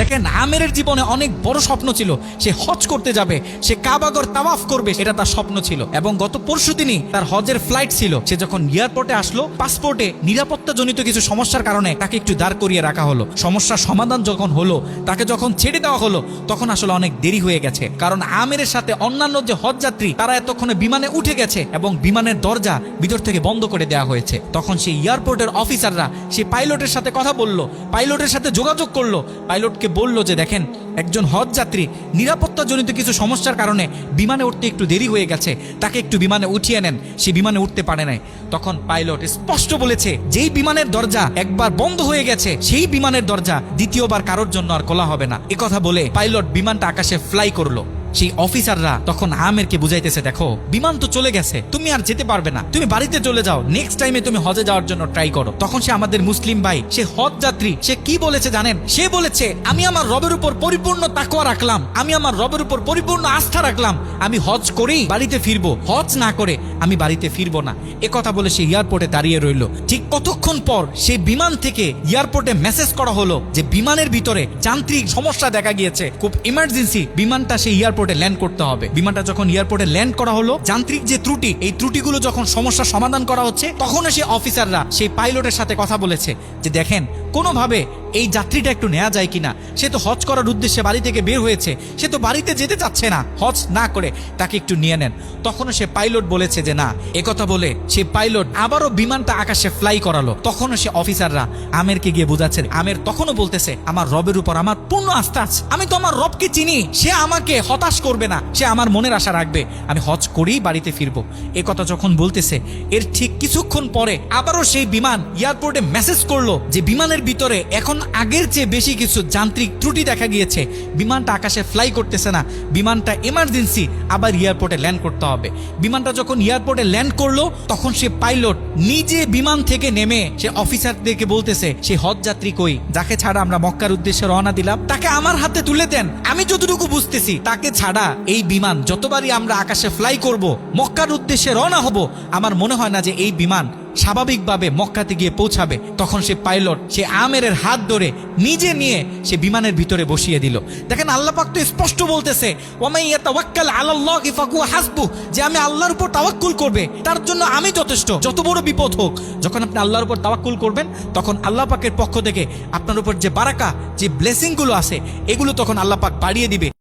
দেখেন আমেরের জীবনে অনেক বড় স্বপ্ন ছিল, সে হজ করতে যাবে, সে কাবাগর তাওয়াফ করবে, এটা তার স্বপ্ন ছিল। এবং গত পরশুদিনই তার হজের ফ্লাইট ছিল। সে যখন এয়ারপোর্টে আসলো, পাসপোর্টে নিরাপত্তাজনিত কিছু সমস্যার কারণে তাকে একটু দাঁড় করিয়ে রাখা হলো। সমস্যার সমাধান যখন হলো, তাকে যখন ছেড়ে দেওয়া হলো, তখন আসলে অনেক দেরি হয়ে গেছে। কারণ আমেরের সাথে অন্যান্য যে হজ যাত্রী তারা এতক্ষণে বিমানে উঠে গেছে এবং বিমানের দরজা ভিতর থেকে বন্ধ করে দেওয়া হয়েছে। তখন সেই এয়ারপোর্টের অফিসাররা সেই পাইলটের সাথে কথা বললো, পাইলটের সাথে যোগাযোগ করলো, পাইলটকে বলল যে দেখেন একজন হজ যাত্রী নিরাপত্তাজনিত কিছু সমস্যার কারণে বিমানে উঠতে একটু দেরি হয়ে গেছে, তাকে একটু বিমানে উঠিয়ে নেন, সে বিমানে উঠতে পারে নাই। তখন পাইলট স্পষ্ট বলেছে যেই বিমানের দরজা একবার বন্ধ হয়ে গেছে সেই বিমানের দরজা দ্বিতীয়বার কারোর জন্য আর খোলা হবে না। কথা বলে পাইলট বিমানটা আকাশে ফ্লাই করলো। সেই অফিসাররা তখন আমেরকে বুঝাইতেছে, দেখো বিমান তো চলে গেছে, তুমি আর যেতে পারবে না, তুমি বাড়িতে চলে যাও, নেক্সট টাইমে তুমি হজে যাওয়ার জন্য ট্রাই করো। তখন সে আমাদের মুসলিম ভাই, সে হজ যাত্রী, সে কি বলেছে জানেন? সে বলেছে আমি আমার রবের উপর পরিপূর্ণ তাকওয়া রাখলাম, আমি আমার রবের উপর পরিপূর্ণ আস্থা রাখলাম, আমি হজ করেই বাড়িতে ফিরবো, হজ না করে আমি বাড়িতে ফিরবো না। কথা বলে সে এয়ারপোর্টে দাঁড়িয়ে রইল। ঠিক কতক্ষণ পর সেই বিমান থেকে এয়ারপোর্টে মেসেজ করা হলো যে বিমানের ভিতরে যান্ত্রিক সমস্যা দেখা গিয়েছে, খুব ইমার্জেন্সি বিমানটা সেই এয়ারপোর্টে ল্যান্ড করতে হবে। বিমানটা যখন এয়ারপোর্টে ল্যান্ড করা হলো, যান্ত্রিক যে ত্রুটি, এই ত্রুটিগুলো যখন সমস্যা সমাধান করা হচ্ছে, তখন সেই অফিসাররা সেই পাইলটের সাথে কথা বলেছে যে দেখেন কোনোভাবে এই যাত্রীটা একটু নেওয়া যায় কিনা, সে তো হজ করার উদ্দেশ্যে বাড়ি থেকে বের হয়েছে, সে তো বাড়িতে যেতে চাচ্ছে না, হজ না করে তাকে একটু নিয়ে নেন। তখনও সে পাইলট বলেছে যে না। কথা বলে সে পাইলট আবারও বিমানটা আকাশে ফ্লাই করালো। তখনও সে অফিসাররা আমেরকে গিয়ে বোঝাচ্ছে। আমের তখনও বলতেছে আমার রবের উপর আমার পূর্ণ আস্থা আছে, আমি তো আমার রবকে চিনি, সে আমাকে হতাশ করবে না, সে আমার মনের আশা রাখবে, আমি হজ করেই বাড়িতে ফিরবো। কথা যখন বলতেছে, এর ঠিক কিছুক্ষণ পরে আবারও সেই বিমান এয়ারপোর্টে মেসেজ করলো যে বিমানের ভিতরে এখন আগের চেয়ে বেশি কিছু যান্ত্রিক ত্রুটি দেখা গিয়েছে, বিমানটা আকাশে ফ্লাই করতেছে না, বিমানটা এমার্জেন্সি আবার এয়ারপোর্টে ল্যান্ড করতে হবে। বিমানটা যখন এয়ারপোর্টে ল্যান্ড করলো, তখন সে পাইলট নিজে বিমান থেকে নেমে সে অফিসারদেরকে বলতেছে সে হজ যাত্রী কই, যাকে ছাড়া আমরা মক্কার উদ্দেশ্যে রওনা দিলাম, তাকে আমার হাতে তুলে দেন। আমি যতটুকু বুঝতেছি তাকে ছাড়া এই বিমান যতবারই আমরা আকাশে ফ্লাই করব, মক্কার উদ্দেশ্যে রওনা হব, আমার মনে হয় না যে এই বিমান স্বাভাবিকভাবে মক্কাতে গিয়ে পৌঁছাবে। তখন সে পাইলট সে আমেরের হাত ধরে নিজে নিয়ে সে বিমানের ভিতরে বসিয়ে দিল। দেখেন আল্লাহ পাক তো স্পষ্ট বলতেছে ওয়ামাই ইয়াতাওয়াক্কাল আলাল্লাহি ফাহুয়া হাসবুহ, যে আমি আল্লাহর উপর তাওয়াক্কুল করবে তার জন্য আমি যথেষ্ট, যত বড় বিপদ হোক। যখন আপনি আল্লাহর উপর তাওয়াক্কুল করবেন, তখন আল্লাহ পাকের পক্ষ থেকে আপনার উপর যে বারাকা, যে ব্লেসিং গুলো আছে, এগুলো তখন আল্লাহ পাক বাড়িয়ে দিবে।